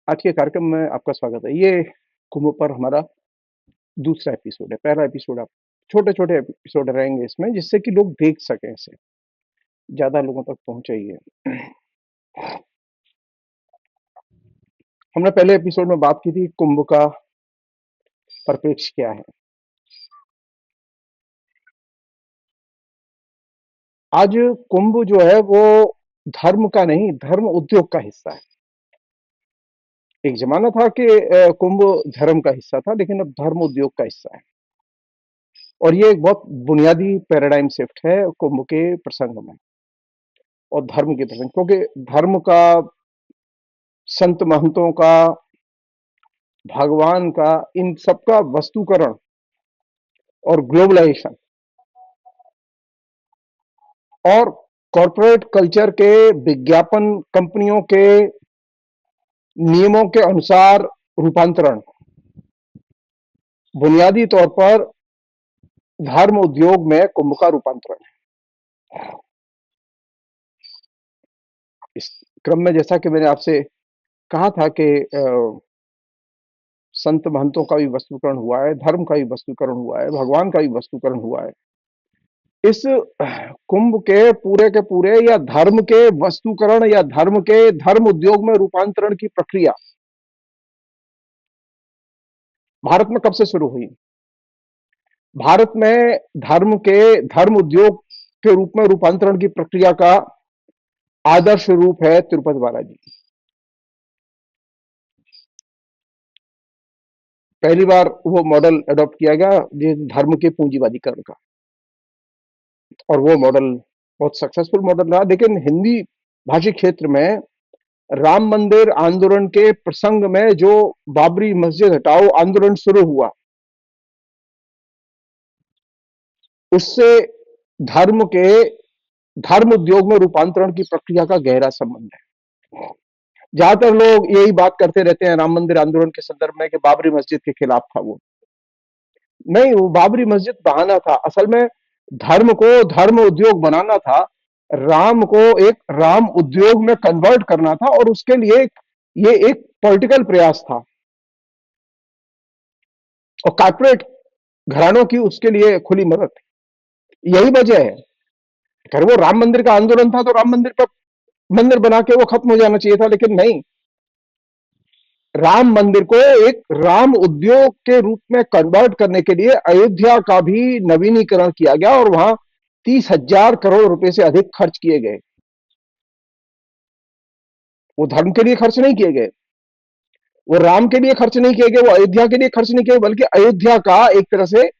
आज के कार्यक्रम में आपका स्वागत है। ये कुंभ पर हमारा दूसरा एपिसोड है। पहला एपिसोड आप छोटे-छोटे एपिसोड रहेंगे इसमें जिससे कि लोग देख सकें इसे, ज़्यादा लोगों तक पहुँचे ये। हमने पहले एपिसोड में बात की थी कुंभ का परिप्रेक्ष्य क्या है। आज कुंभ जो है वो धर्म का नहीं, धर्म उद्योग का हिस्सा है। एक ज़माना था कि कुंभ धर्म का हिस्सा था, लेकिन अब धर्म उद्योग का हिस्सा है। और ये एक बहुत बुनियादी पैराडाइम शिफ्ट है कुंभ के प्रसंग में और धर्म के प्रसंग, क्योंकि धर्म का, संत महंतों का, भगवान का, इन सबका वस्तुकरण और ग्लोबलाइजेशन और कॉरपोरेट कल्चर के विज्ञापन कंपनियों के नियमों के अनुसार रूपांतरण बुनियादी तौर पर धर्म उद्योग में कुंभ का रूपांतरण है। इस क्रम में जैसा कि मैंने आपसे कहा था कि संत महंतों का भी वस्तुकरण हुआ है, धर्म का भी वस्तुकरण हुआ है, भगवान का भी वस्तुकरण हुआ है। इस कुंभ के पूरे या धर्म के वस्तुकरण या धर्म के धर्म उद्योग में रूपांतरण की प्रक्रिया भारत में कब से शुरू हुई? भारत में धर्म के धर्म उद्योग के रूप में रूपांतरण की प्रक्रिया का आदर्श रूप है तिरुपति बालाजी। पहली बार वो मॉडल अडॉप्ट किया गया धर्म के पूंजीवादीकरण का, और वो मॉडल बहुत सक्सेसफुल मॉडल रहा। लेकिन हिंदी भाषी क्षेत्र में राम मंदिर आंदोलन के प्रसंग में जो बाबरी मस्जिद हटाओ आंदोलन शुरू हुआ, उससे धर्म के धर्म उद्योग में रूपांतरण की प्रक्रिया का गहरा संबंध है। ज्यादातर लोग यही बात करते रहते हैं राम मंदिर आंदोलन के संदर्भ में कि बाबरी मस्जिद के खिलाफ था। वो नहीं, वो बाबरी मस्जिद बहाना था। असल में धर्म को धर्म उद्योग बनाना था, राम को एक राम उद्योग में कन्वर्ट करना था, और उसके लिए ये एक पॉलिटिकल प्रयास था और कॉर्पोरेट घरानों की उसके लिए खुली मदद थी। यही वजह है। अगर वो राम मंदिर का आंदोलन था तो राम मंदिर पर मंदिर बना के वो खत्म हो जाना चाहिए था, लेकिन नहीं, राम मंदिर को एक राम उद्योग के रूप में कन्वर्ट करने के लिए अयोध्या का भी नवीनीकरण किया गया और वहां 30,000 करोड़ रुपए से अधिक खर्च किए गए। वो धर्म के लिए खर्च नहीं किए गए, वो राम के लिए खर्च नहीं किए गए, वो अयोध्या के लिए खर्च नहीं किए, बल्कि अयोध्या का एक तरह से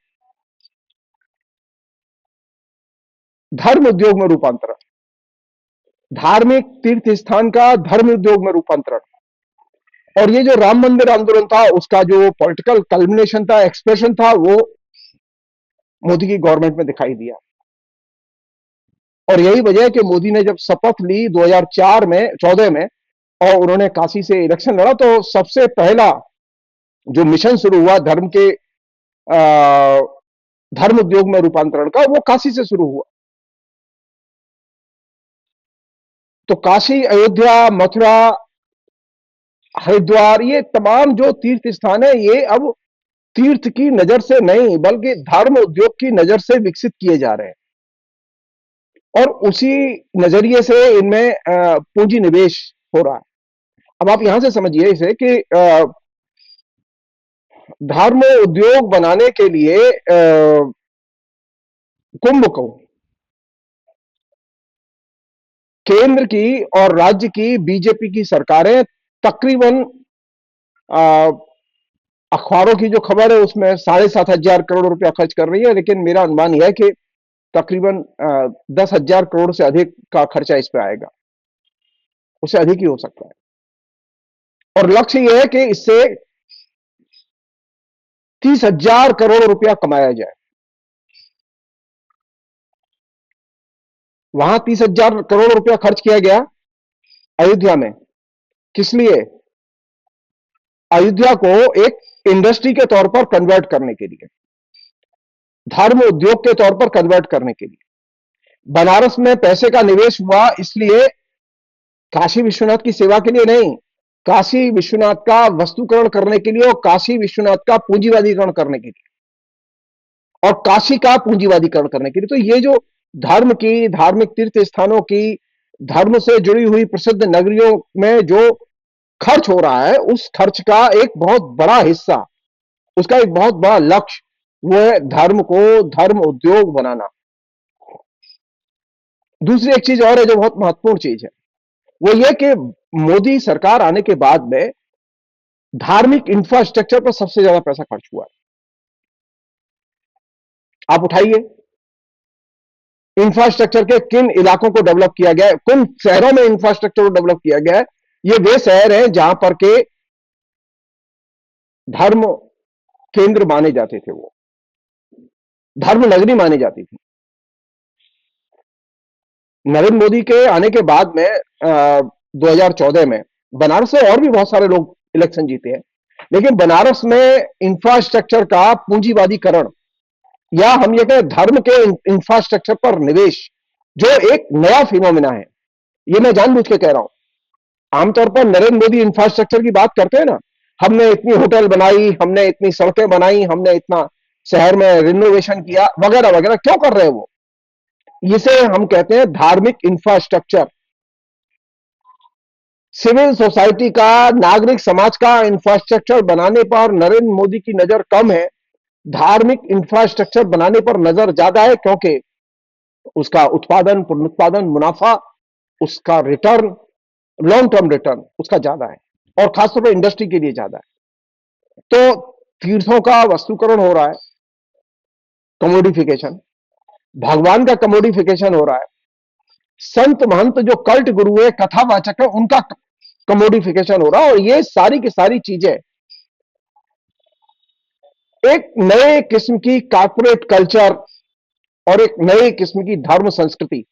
धर्म उद्योग में रूपांतरण, धार्मिक तीर्थ स्थान का धर्म उद्योग में रूपांतरण। और ये जो राम मंदिर आंदोलन था उसका जो पॉलिटिकल कल्मिनेशन था, एक्सप्रेशन था, वो मोदी की गवर्नमेंट में दिखाई दिया। और यही वजह है कि मोदी ने जब शपथ ली 2004 में 14 में और उन्होंने काशी से इलेक्शन लड़ा, तो सबसे पहला जो मिशन शुरू हुआ धर्म के धर्म उद्योग में रूपांतरण का, वो काशी से शुरू हुआ। तो काशी, अयोध्या, मथुरा, हरिद्वार, ये तमाम जो तीर्थ स्थान है, ये अब तीर्थ की नजर से नहीं बल्कि धर्म उद्योग की नजर से विकसित किए जा रहे हैं, और उसी नजरिए से इनमें पूंजी निवेश हो रहा है। अब आप यहां से समझिए इसे कि धर्म उद्योग बनाने के लिए कुंभ को केंद्र की और राज्य की बीजेपी की सरकारें तकरीबन अखबारों की जो खबर है उसमें 7,500 करोड़ रुपया खर्च कर रही है, लेकिन मेरा अनुमान यह है कि तकरीबन 10,000 करोड़ से अधिक का खर्चा इस पे आएगा, उससे अधिक ही हो सकता है। और लक्ष्य यह है कि इससे 30,000 करोड़ रुपया कमाया जाए। वहां 30,000 करोड़ रुपया खर्च किया गया अयोध्या में, किस लिए? अयोध्या को एक इंडस्ट्री के तौर पर कन्वर्ट करने के लिए, धर्म उद्योग के तौर पर कन्वर्ट करने के लिए। बनारस में पैसे का निवेश हुआ इसलिए, काशी विश्वनाथ की सेवा के लिए नहीं, काशी विश्वनाथ का वस्तुकरण करने के लिए और काशी विश्वनाथ का पूंजीवादीकरण करने के लिए और काशी का पूंजीवादीकरण करने के लिए। तो ये जो धर्म की, धार्मिक तीर्थ स्थानों की, धर्म से जुड़ी हुई प्रसिद्ध नगरियों में जो खर्च हो रहा है, उस खर्च का एक बहुत बड़ा हिस्सा, उसका एक बहुत बड़ा लक्ष्य, वो है धर्म को धर्म उद्योग बनाना। दूसरी एक चीज और है जो बहुत महत्वपूर्ण चीज है, वो ये कि मोदी सरकार आने के बाद में धार्मिक इंफ्रास्ट्रक्चर पर सबसे ज्यादा पैसा खर्च हुआ है। आप उठाइए, इंफ्रास्ट्रक्चर के किन इलाकों को डेवलप किया गया है, किन शहरों में इंफ्रास्ट्रक्चर को डेवलप किया गया है। ये वे शहर हैं जहां पर के धर्म केंद्र माने जाते थे, वो धर्म नगरी मानी जाती थी। नरेंद्र मोदी के आने के बाद में 2014 में बनारस से और भी बहुत सारे लोग इलेक्शन जीते हैं, लेकिन बनारस में इंफ्रास्ट्रक्चर का पूंजीवादीकरण, या हम ये कहें धर्म के इंफ्रास्ट्रक्चर पर निवेश, जो एक नया फिनोमिना है, ये मैं जानबूझ के कह रहा हूं। आमतौर पर नरेंद्र मोदी इंफ्रास्ट्रक्चर की बात करते हैं ना, हमने इतनी होटल बनाई, हमने इतनी सड़कें बनाई, हमने इतना शहर में रिनोवेशन किया, वगैरह वगैरह, क्यों कर रहे हैं वो? इसे हम कहते हैं धार्मिक इंफ्रास्ट्रक्चर। सिविल सोसाइटी का, नागरिक समाज का इंफ्रास्ट्रक्चर बनाने पर नरेंद्र मोदी की नजर कम है, धार्मिक इंफ्रास्ट्रक्चर बनाने पर नजर ज्यादा है, क्योंकि उसका उत्पादन, पुनरुत्पादन, मुनाफा, उसका रिटर्न, लॉन्ग टर्म रिटर्न उसका ज्यादा है, और खासतौर पर इंडस्ट्री के लिए ज्यादा है। तो तीर्थों का वस्तुकरण हो रहा है, कमोडिफिकेशन, भगवान का कमोडिफिकेशन हो रहा है, संत महंत जो कल्ट गुरु है, कथावाचक है, उनका कमोडिफिकेशन हो रहा है। और ये सारी की सारी चीजें एक नए किस्म की कॉर्पोरेट कल्चर और एक नए किस्म की धर्म संस्कृति,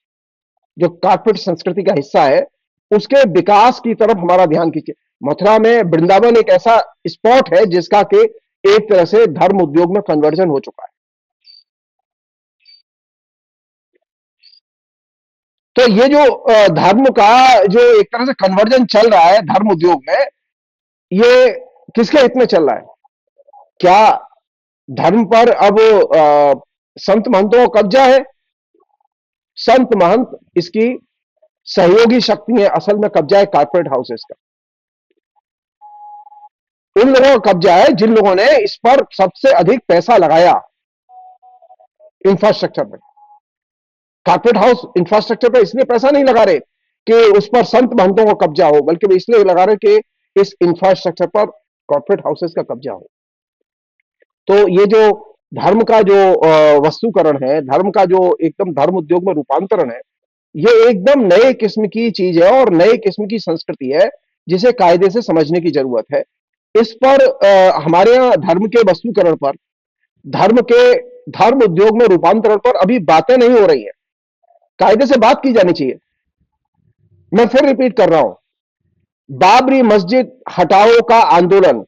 जो कॉर्पोरेट संस्कृति का हिस्सा है, उसके विकास की तरफ हमारा ध्यान खींचे। मथुरा में वृंदावन एक ऐसा स्पॉट है जिसका कि एक तरह से धर्म उद्योग में कन्वर्जन हो चुका है। तो ये जो धर्म का जो एक तरह से कन्वर्जन चल रहा है धर्म उद्योग में, ये किसके हित में चल रहा है? क्या धर्म पर अब संत महंतों का कब्जा है? संत महंत इसकी सहयोगी शक्ति है, असल में कब्जा है कॉर्पोरेट हाउसेस का। उन लोगों का कब्जा है जिन लोगों ने इस पर सबसे अधिक पैसा लगाया इंफ्रास्ट्रक्चर में। कॉर्पोरेट हाउस इंफ्रास्ट्रक्चर पर इसलिए पैसा नहीं लगा रहे कि उस पर संत महंतों का कब्जा हो, बल्कि वे इसलिए लगा रहे कि इस इंफ्रास्ट्रक्चर पर कॉर्पोरेट हाउसेस का कब्जा हो। तो ये जो धर्म का जो वस्तुकरण है, धर्म का जो एकदम धर्म उद्योग में रूपांतरण है, ये एकदम नए किस्म की चीज है और नए किस्म की संस्कृति है, जिसे कायदे से समझने की जरूरत है। इस पर हमारे यहाँ धर्म के वस्तुकरण पर, धर्म के धर्म उद्योग में रूपांतरण पर अभी बातें नहीं हो रही है, कायदे से बात की जानी चाहिए। मैं फिर रिपीट कर रहा हूं, बाबरी मस्जिद हटाओ का आंदोलन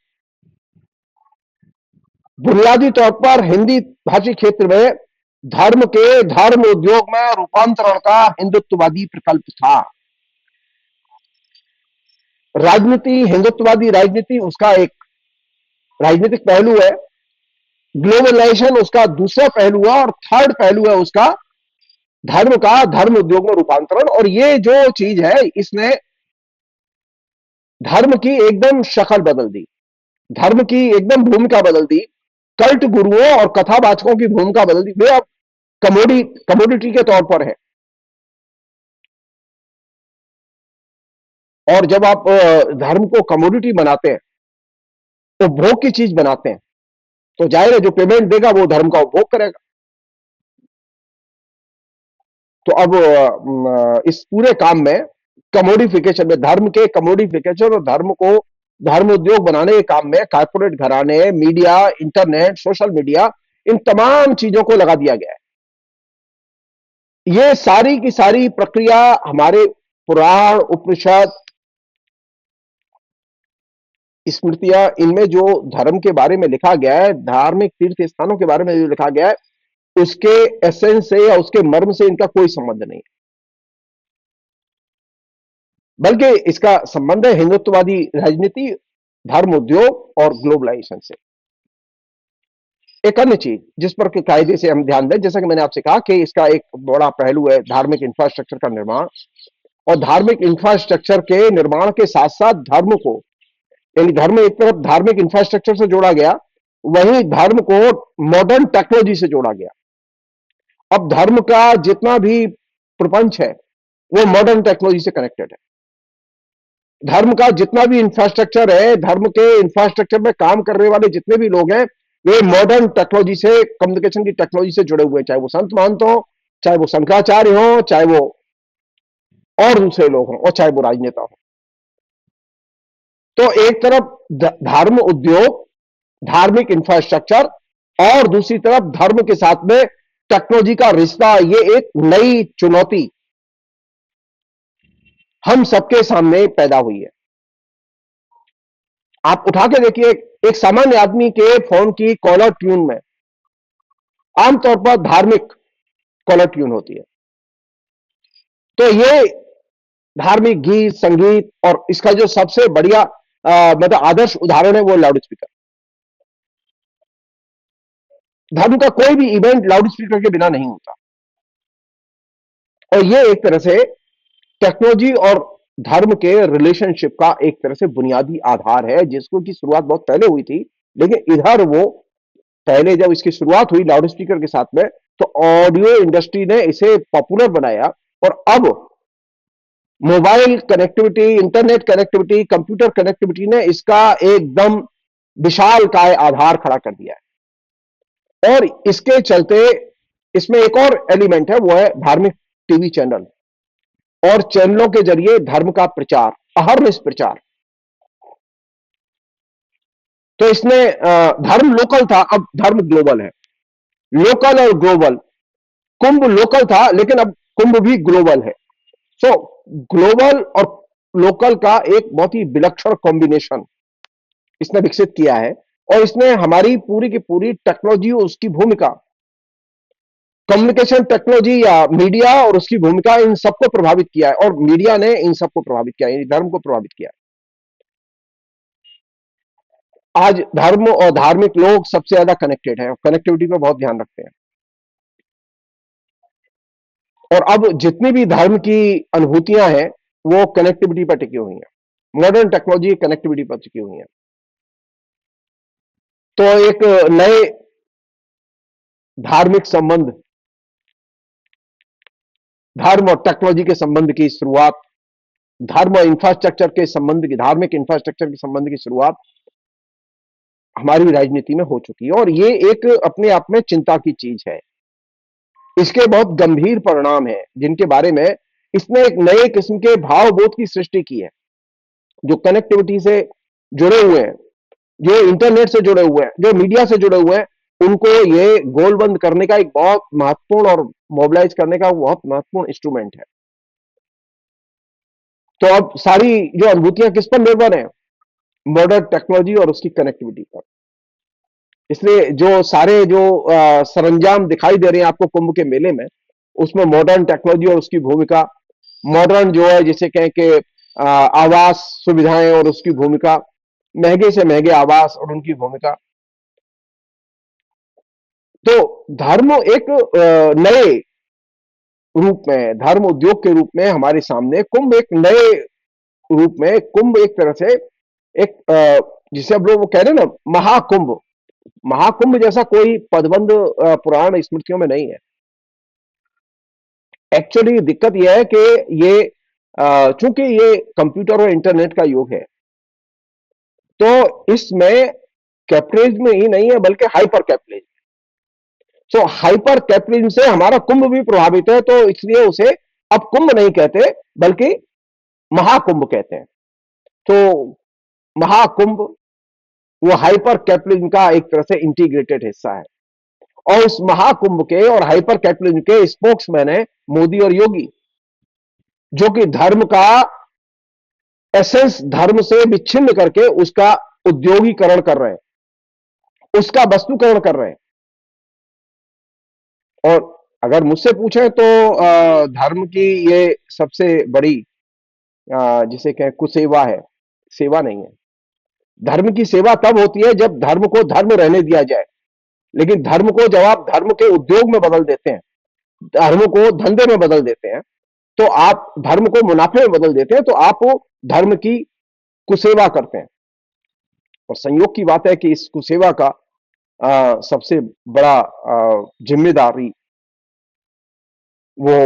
बुनियादी तौर पर हिंदी भाषी क्षेत्र में धर्म के धर्म उद्योग में रूपांतरण का हिंदुत्ववादी प्रकल्प था। राजनीति, हिंदुत्ववादी राजनीति उसका एक राजनीतिक पहलू है, ग्लोबलाइजेशन उसका दूसरा पहलू है, और थर्ड पहलू है उसका धर्म का धर्म उद्योग में रूपांतरण। और ये जो चीज है, इसने धर्म की एकदम शक्ल बदल दी, धर्म की एकदम भूमिका बदल दी, कल्ट गुरुओं और कथावाचकों की भूमिका बदल दी। वे अब कमोडिटी के तौर पर है। और जब आप धर्म को कमोडिटी बनाते हैं, तो भोग की चीज बनाते हैं, तो जाहिर है जो पेमेंट देगा वो धर्म का उपभोग करेगा। तो अब इस पूरे काम में कमोडिफिकेशन में, धर्म के कमोडिफिकेशन और धर्म को धर्म उद्योग बनाने के काम में कारपोरेट घराने, मीडिया, इंटरनेट, सोशल मीडिया, इन तमाम चीजों को लगा दिया गया है। ये सारी की सारी प्रक्रिया हमारे पुराण, उपनिषद, स्मृतियां, इनमें जो धर्म के बारे में लिखा गया है, धार्मिक तीर्थ स्थानों के बारे में जो लिखा गया है, उसके एसेंस से या उसके मर्म से इनका कोई संबंध नहीं है। बल्कि इसका संबंध है हिंदुत्ववादी राजनीति, धर्म उद्योग और ग्लोबलाइजेशन से। एक अन्य चीज जिस पर कि कायदे से हम ध्यान दें, जैसा कि मैंने आपसे कहा कि इसका एक बड़ा पहलू है धार्मिक इंफ्रास्ट्रक्चर का निर्माण, और धार्मिक इंफ्रास्ट्रक्चर के निर्माण के साथ साथ धर्म को, यानी धर्म एक तरफ धार्मिक इंफ्रास्ट्रक्चर से जोड़ा गया, वहीं धर्म को मॉडर्न टेक्नोलॉजी से जोड़ा गया। अब धर्म का जितना भी प्रपंच है वो मॉडर्न टेक्नोलॉजी से कनेक्टेड है। धर्म का जितना भी इंफ्रास्ट्रक्चर है, धर्म के इंफ्रास्ट्रक्चर में काम करने वाले जितने भी लोग हैं, वे मॉडर्न टेक्नोलॉजी से, कम्युनिकेशन की टेक्नोलॉजी से जुड़े हुए हैं, चाहे वो संत महंत हो, चाहे वो शंकराचार्य हो, चाहे वो और दूसरे लोग हों, और चाहे वो राजनेता हो। तो एक तरफ धर्म उद्योग, धार्मिक इंफ्रास्ट्रक्चर, और दूसरी तरफ धर्म के साथ में टेक्नोलॉजी का रिश्ता, ये एक नई चुनौती हम सबके सामने पैदा हुई है। आप उठा के देखिए, एक सामान्य आदमी के फोन की कॉलर ट्यून में आमतौर पर धार्मिक कॉलर ट्यून होती है। तो ये धार्मिक गीत संगीत, और इसका जो सबसे बढ़िया मतलब आदर्श उदाहरण है वो लाउड स्पीकर। धर्म का कोई भी इवेंट लाउड स्पीकर के बिना नहीं होता, और ये एक तरह से टेक्नोलॉजी और धर्म के रिलेशनशिप का एक तरह से बुनियादी आधार है, जिसको की शुरुआत बहुत पहले हुई थी, लेकिन इधर वो पहले जब इसकी शुरुआत हुई लाउड स्पीकर के साथ में, तो ऑडियो इंडस्ट्री ने इसे पॉपुलर बनाया, और अब mobile connectivity, internet connectivity, computer connectivity ने इसका एकदम विशाल काय आधार खड़ा कर दिया है। और इसके चलते इसमें एक और एलिमेंट है, वो है धार्मिक टीवी चैनल और चैनलों के जरिए धर्म का प्रचार, अहर्निश प्रचार। तो इसने धर्म लोकल था, अब धर्म ग्लोबल है। लोकल और ग्लोबल, कुंभ लोकल था लेकिन अब कुंभ भी ग्लोबल है। सो ग्लोबल और लोकल का एक बहुत ही विलक्षण कॉम्बिनेशन इसने विकसित किया है, और इसने हमारी पूरी की पूरी टेक्नोलॉजी और उसकी भूमिका, कम्युनिकेशन टेक्नोलॉजी या मीडिया और उसकी भूमिका, इन सबको प्रभावित किया है, और मीडिया ने इन सबको प्रभावित किया है, धर्म को प्रभावित किया है। आज धर्म और धार्मिक लोग सबसे ज्यादा कनेक्टेड हैं, कनेक्टिविटी पे बहुत ध्यान रखते हैं, और अब जितनी भी धर्म की अनुभूतियां हैं वो कनेक्टिविटी पर टिकी हुई हैं, मॉडर्न टेक्नोलॉजी कनेक्टिविटी पर टिकी हुई हैं। तो एक नए धार्मिक संबंध, धर्म और टेक्नोलॉजी के संबंध की शुरुआत, धर्म और इंफ्रास्ट्रक्चर के संबंध की, धार्मिक इंफ्रास्ट्रक्चर के संबंध की शुरुआत हमारी राजनीति में हो चुकी है, और ये एक अपने आप में चिंता की चीज है। इसके बहुत गंभीर परिणाम हैं जिनके बारे में इसने एक नए किस्म के भावबोध की सृष्टि की है। जो कनेक्टिविटी से जुड़े हुए हैं, जो इंटरनेट से जुड़े हुए हैं, जो मीडिया से जुड़े हुए हैं, उनको ये गोलबंद करने का एक बहुत महत्वपूर्ण और मोबिलाइज करने का बहुत महत्वपूर्ण इंस्ट्रूमेंट है। तो अब सारी जो अनुभूतियां किस पर निर्भर है? मॉडर्न टेक्नोलॉजी और उसकी कनेक्टिविटी पर। इसलिए जो सारे जो सरंजाम दिखाई दे रहे हैं आपको कुंभ के मेले में, उसमें मॉडर्न टेक्नोलॉजी और उसकी भूमिका, मॉडर्न जो है जिसे कहें कि आवास सुविधाएं और उसकी भूमिका, महंगे से महंगे आवास और उनकी भूमिका। तो धर्म एक नए रूप में, धर्म उद्योग के रूप में हमारे सामने, कुंभ एक नए रूप में, कुंभ एक तरह से एक जिसे अब लोग कह रहे हैं ना महाकुंभ, महाकुंभ जैसा कोई पदबंध पुराण स्मृतियों में नहीं है। एक्चुअली दिक्कत यह है कि ये चूंकि ये कंप्यूटर और इंटरनेट का युग है, तो इसमें कैपिटलिज्म ही नहीं है बल्कि हाइपर कैपिटलिज्म। सो हाइपर कैपिटलिज्म से हमारा कुंभ भी प्रभावित है, तो इसलिए उसे अब कुंभ नहीं कहते बल्कि महाकुंभ कहते हैं। तो महाकुंभ वो हाइपर कैपिटलिज्म का एक तरह से इंटीग्रेटेड हिस्सा है, और उस महाकुंभ के और हाइपर कैपिटलिज्म के स्पोक्समैन है मोदी और योगी, जो कि धर्म का एसेंस धर्म से विच्छिन्न करके उसका उद्योगीकरण कर रहे हैं, उसका वस्तुकरण कर रहे हैं। और अगर मुझसे पूछें तो धर्म की ये सबसे बड़ी जिसे कहें कुसेवा है, सेवा नहीं है। धर्म की सेवा तब होती है जब धर्म को धर्म रहने दिया जाए, लेकिन धर्म को जब आप धर्म के उद्योग में बदल देते हैं, धर्म को धंधे में बदल देते हैं, तो आप धर्म को मुनाफे में बदल देते हैं, तो आप वो धर्म की कुसेवा करते हैं। और संयोग की बात है कि इस कुसेवा का सबसे बड़ा जिम्मेदारी वो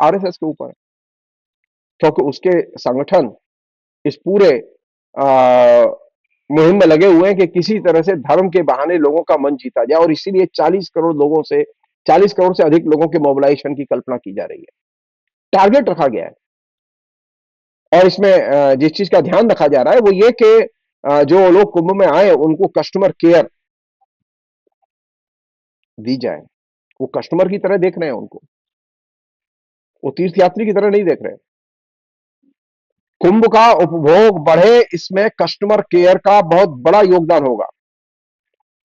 आरएसएस के ऊपर है, क्योंकि उसके संगठन इस पूरे मुहिम में लगे हुए हैं कि किसी तरह से धर्म के बहाने लोगों का मन जीता जाए, और इसीलिए 40 करोड़ से अधिक लोगों के मोबिलाइजेशन की कल्पना की जा रही है, टारगेट रखा गया है। और इसमें जिस चीज का ध्यान रखा जा रहा है वो ये कि जो लोग कुंभ में आए उनको कस्टमर केयर दी जाए। वो कस्टमर की तरह देख रहे हैं उनको, वो तीर्थयात्री की तरह नहीं देख रहे हैं। कुंभ का उपभोग बढ़े, इसमें कस्टमर केयर का बहुत बड़ा योगदान होगा।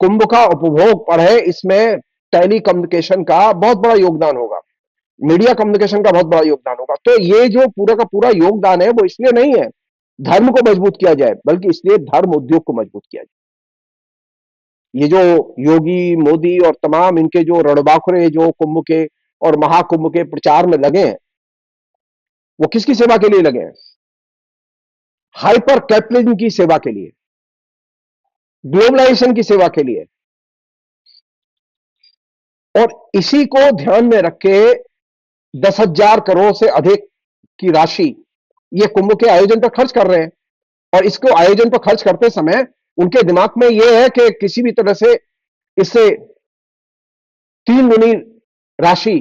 कुंभ का उपभोग बढ़े, इसमें टेली कम्युनिकेशन का बहुत बड़ा योगदान होगा, मीडिया कम्युनिकेशन का बहुत बड़ा योगदान होगा। तो ये जो पूरा का पूरा योगदान है वो इसलिए नहीं है धर्म को मजबूत किया जाए, बल्कि इसलिए धर्म उद्योग को मजबूत किया जाए। ये जो योगी, मोदी और तमाम इनके जो रणबांकुरे जो कुंभ के और महाकुंभ के प्रचार में लगे हैं, वो किसकी सेवा के लिए लगे हैं? हाइपर कैपिटलिज्म की सेवा के लिए, ग्लोबलाइजेशन की सेवा के लिए। और इसी को ध्यान में रख के 10,000 करोड़ से अधिक की राशि ये कुंभ के आयोजन पर खर्च कर रहे हैं। और इसको आयोजन पर खर्च करते समय उनके दिमाग में यह है कि किसी भी तरह से इससे 3 गुनी राशि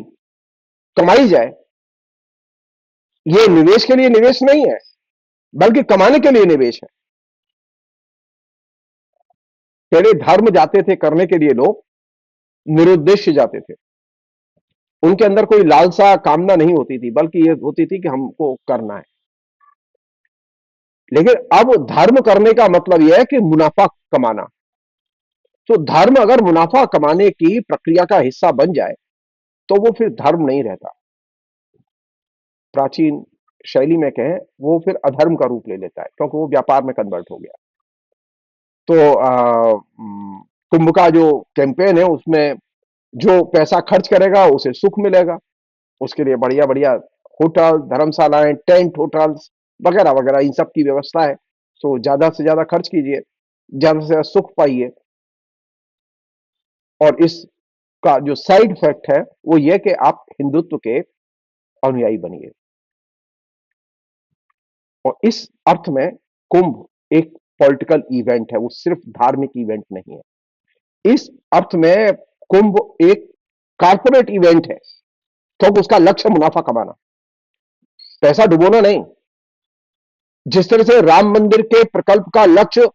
कमाई जाए। ये निवेश के लिए निवेश नहीं है, बल्कि कमाने के लिए निवेश है। पहले धर्म जाते थे करने के लिए, लोग निरुद्देश्य जाते थे, उनके अंदर कोई लालसा कामना नहीं होती थी, बल्कि ये होती थी कि हमको करना है। लेकिन अब धर्म करने का मतलब यह है कि मुनाफा कमाना। तो धर्म अगर मुनाफा कमाने की प्रक्रिया का हिस्सा बन जाए तो वो फिर धर्म नहीं रहता, प्राचीन शैली में कहें वो फिर अधर्म का रूप ले लेता है, क्योंकि वो व्यापार में कन्वर्ट हो गया। तो कुंभ का जो कैंपेन है उसमें जो पैसा खर्च करेगा उसे सुख मिलेगा, उसके लिए बढ़िया बढ़िया होटल, धर्मशालाएं, टेंट होटल्स वगैरह वगैरह इन सब की व्यवस्था है। तो ज्यादा से ज्यादा खर्च कीजिए, ज्यादा से ज्यादा सुख पाइए। और इसका जो साइड इफेक्ट है वो ये कि आप हिंदुत्व के अनुयायी बनिए। और इस अर्थ में कुंभ एक पॉलिटिकल इवेंट है, वो सिर्फ धार्मिक इवेंट नहीं है। इस अर्थ में कुंभ एक कारपोरेट इवेंट है, क्योंकि उसका लक्ष्य मुनाफा कमाना, पैसा डुबोना नहीं। जिस तरह से राम मंदिर के प्रकल्प का लक्ष्य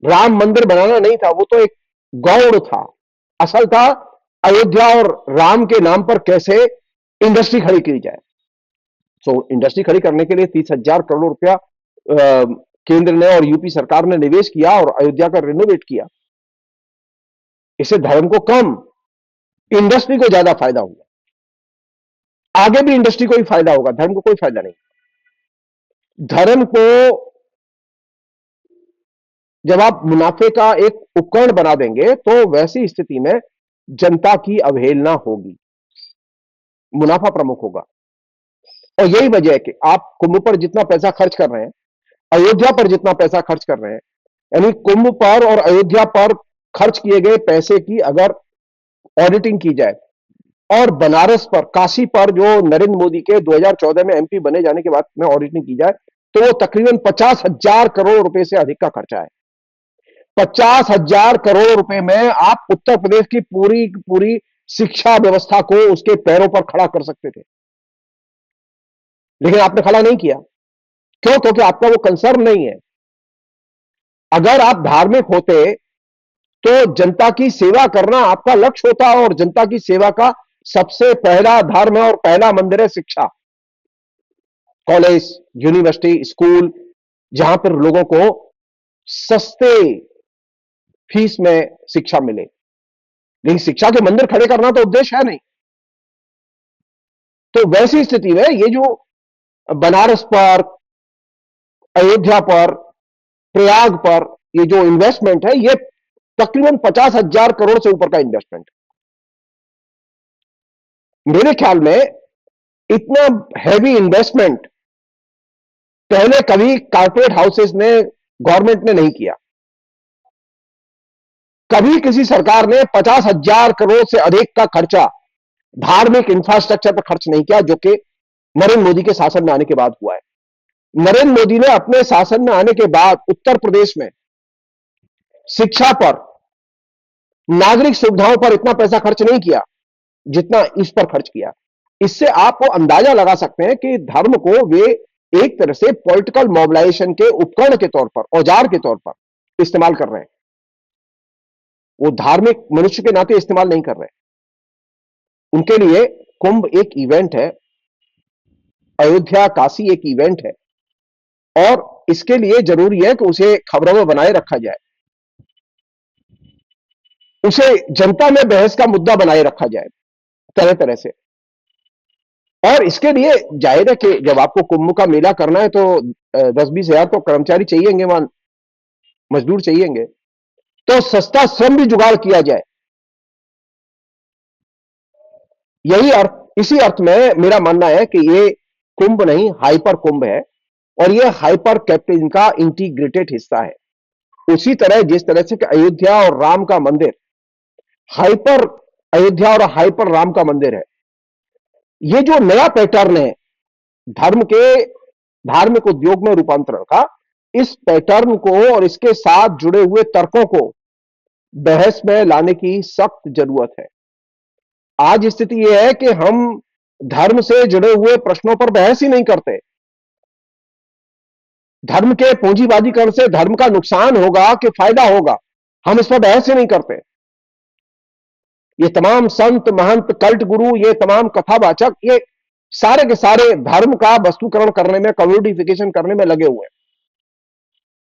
राम मंदिर बनाना नहीं था, वो तो एक गौड़ था। असल था अयोध्या और राम के नाम पर कैसे इंडस्ट्री खड़ी की जाए। सो इंडस्ट्री खड़ी करने के लिए 30,000 करोड़ रुपया केंद्र ने और यूपी सरकार ने निवेश किया और अयोध्या का रिनोवेट किया। इससे धर्म को कम, इंडस्ट्री को ज्यादा फायदा हुआ। आगे भी इंडस्ट्री को ही फायदा होगा, धर्म को कोई फायदा नहीं। धर्म को जब आप मुनाफे का एक उपकरण बना देंगे तो वैसी स्थिति में जनता की अवहेलना होगी, मुनाफा प्रमुख होगा। और यही वजह है कि आप कुंभ पर जितना पैसा खर्च कर रहे हैं, अयोध्या पर जितना पैसा खर्च कर रहे हैं, यानी कुंभ पर और अयोध्या पर खर्च किए गए पैसे की अगर ऑडिटिंग की जाए, और बनारस पर, काशी पर जो नरेंद्र मोदी के 2014 में एमपी बने जाने के बाद में ऑडिटिंग की जाए, तो वो तकरीबन 50,000 करोड़ रुपए से अधिक का खर्चा है। 50,000 करोड़ रुपए में आप उत्तर प्रदेश की पूरी पूरी शिक्षा व्यवस्था को उसके पैरों पर खड़ा कर सकते थे, लेकिन आपने खड़ा नहीं किया। क्यों? क्योंकि आपका वो कंसर्न नहीं है। अगर आप धार्मिक होते तो जनता की सेवा करना आपका लक्ष्य होता, और जनता की सेवा का सबसे पहला धर्म है और पहला मंदिर है शिक्षा। कॉलेज, यूनिवर्सिटी, स्कूल, जहां पर लोगों को सस्ते फीस में शिक्षा मिले। लेकिन शिक्षा के मंदिर खड़े करना तो उद्देश्य है नहीं। तो वैसी स्थिति में ये जो बनारस पर, अयोध्या पर, प्रयाग पर ये जो इन्वेस्टमेंट है, ये तकरीबन 50,000 करोड़ से ऊपर का इन्वेस्टमेंट। मेरे ख्याल में इतना हैवी इन्वेस्टमेंट पहले कभी कारपोरेट हाउसेस ने, गवर्नमेंट ने नहीं किया। कभी किसी सरकार ने 50,000 करोड़ से अधिक का खर्चा धार्मिक इंफ्रास्ट्रक्चर पर खर्च नहीं किया, जो कि नरेंद्र मोदी के शासन में आने के बाद हुआ है। नरेंद्र मोदी ने अपने शासन में आने के बाद उत्तर प्रदेश में शिक्षा पर, नागरिक सुविधाओं पर इतना पैसा खर्च नहीं किया जितना इस पर खर्च किया। इससे आप वो अंदाजा लगा सकते हैं कि धर्म को वे एक तरह से पॉलिटिकल मोबिलाइजेशन के उपकरण के तौर पर, औजार के तौर पर इस्तेमाल कर रहे हैं। वो धार्मिक मनुष्य के नाते इस्तेमाल नहीं कर रहे। उनके लिए कुंभ एक इवेंट है, अयोध्या काशी एक इवेंट है, और इसके लिए जरूरी है कि उसे खबरों में बनाए रखा जाए, उसे जनता में बहस का मुद्दा बनाए रखा जाए तरह तरह से। और इसके लिए जाहिर है कि जब आपको कुंभ का मेला करना है तो 10-20 हजार तो कर्मचारी चाहिएंगे, वहां मजदूर चाहिएंगे, तो सस्ता श्रम भी जुगाड़ किया जाए। यही अर्थ, इसी अर्थ में मेरा मानना है कि ये कुंभ नहीं, हाइपर कुंभ है, और ये हाइपर कैपिटलिज्म का इंटीग्रेटेड हिस्सा है। उसी तरह जिस तरह से कि अयोध्या और राम का मंदिर हाइपर, अयोध्या और हाइपर राम का मंदिर है, ये जो नया पैटर्न है धर्म के धार्मिक उद्योग में रूपांतरण का, इस पैटर्न को और इसके साथ जुड़े हुए तर्कों को बहस में लाने की सख्त जरूरत है। आज स्थिति यह है कि हम धर्म से जुड़े हुए प्रश्नों पर बहस ही नहीं करते। धर्म के पूंजीवादीकरण से धर्म का नुकसान होगा कि फायदा होगा, हम इस पर बहस ही नहीं करते। ये तमाम संत महंत कल्ट गुरु, ये तमाम कथावाचक, ये सारे के सारे धर्म का वस्तुकरण करने में, कम्युनिटिफिकेशन करने में लगे हुए हैं।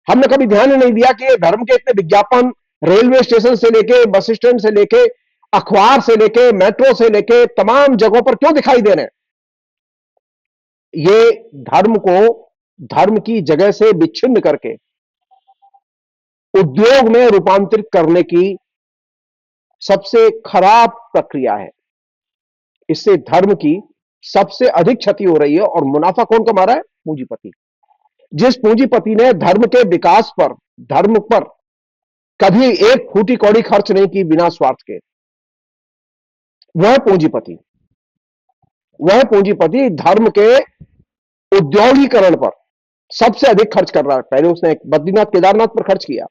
हमने कभी ध्यान ही नहीं दिया कि ये धर्म के इतने विज्ञापन रेलवे स्टेशन से लेके, बस स्टैंड से लेके, अखबार से लेके, मेट्रो से लेके तमाम जगहों पर क्यों दिखाई दे रहे हैं। ये धर्म को धर्म की जगह से विच्छिन्न करके उद्योग में रूपांतरित करने की सबसे खराब प्रक्रिया है। इससे धर्म की सबसे अधिक क्षति हो रही है, और मुनाफा कौन कमा रहा है? पूंजीपति। जिस पूंजीपति ने धर्म के विकास पर, धर्म पर कभी एक फूटी कौड़ी खर्च नहीं की बिना स्वार्थ के, वह पूंजीपति धर्म के औद्योगिकरण पर सबसे अधिक खर्च कर रहा है। पहले उसने बद्रीनाथ केदारनाथ पर खर्च किया,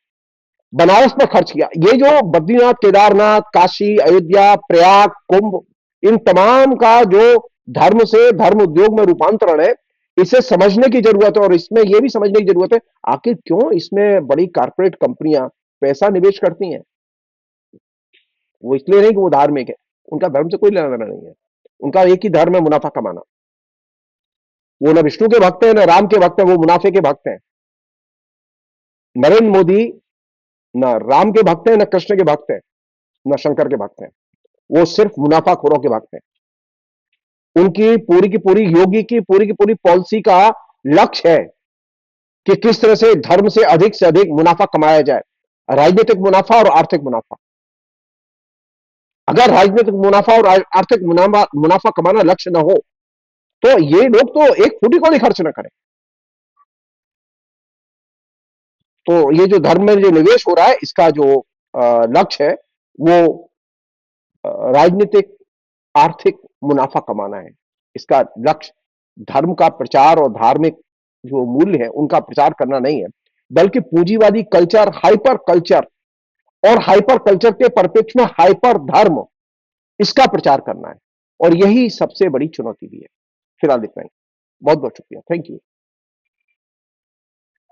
बनारस पर खर्च किया। ये जो बद्रीनाथ केदारनाथ, काशी, अयोध्या, प्रयाग, कुंभ, इन तमाम का जो धर्म से धर्म उद्योग में रूपांतरण है, इसे समझने की जरूरत है। और इसमें यह भी समझने की जरूरत है आखिर क्यों इसमें बड़ी कारपोरेट कंपनियां पैसा निवेश करती हैं। वो इसलिए नहीं कि वो धार्मिक है, उनका धर्म से कोई लेना देना नहीं है। उनका एक ही धर्म है, मुनाफा कमाना। वो न विष्णु के भक्त हैं, न राम के भक्त हैं, वो मुनाफे के भक्त हैं। नरेंद्र मोदी न राम के भक्त हैं, न कृष्ण के भक्त हैं, न शंकर के भक्त हैं। वो सिर्फ मुनाफाखोरों के भक्त हैं। उनकी पूरी योगी की पूरी पॉलिसी का लक्ष्य है कि किस तरह से धर्म से अधिक मुनाफा कमाया जाए, राजनीतिक मुनाफा और आर्थिक मुनाफा। अगर राजनीतिक मुनाफा और आर्थिक मुनाफा कमाना लक्ष्य न हो तो ये लोग तो एक फूटी कौड़ी खर्च न करें। तो ये जो धर्म में जो निवेश हो रहा है, इसका जो लक्ष्य है वो राजनीतिक आर्थिक मुनाफा कमाना है। इसका लक्ष्य धर्म का प्रचार और धार्मिक जो मूल्य है उनका प्रचार करना नहीं है, बल्कि पूंजीवादी कल्चर, हाइपर कल्चर और हाइपर कल्चर के परिप्रेक्ष्य में हाइपर धर्म, इसका प्रचार करना है। और यही सबसे बड़ी चुनौती भी है। फिलहाल इतना ही। बहुत बहुत शुक्रिया। Thank you.